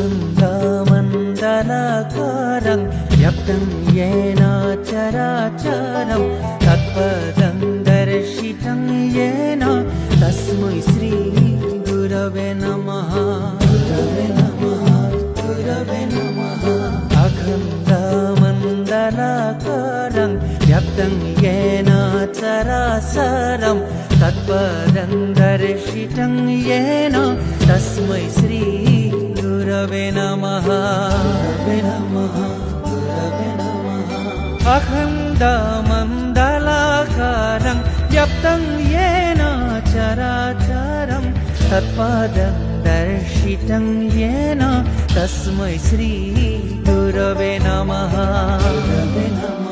अखण्डमण्डलाकारं व्याप्तं येन चराचरं तत्पदं दर्शितं येन तस्मै श्री गुरवे नमः गुरवे नमः गुरवे नमः अखण्डमण्डलाकारं व्याप्तं येन चराचरं तत्पदं दर्शितं येन तस्मै श्री गुरवे नमः गुरवे नमः गुरवे नमः अखण्डमण्डलाकारं व्याप्तं येन चराचरं तत्पदं दर्शितं येन तस्मै श्री गुरवे नमः गुरवे नमः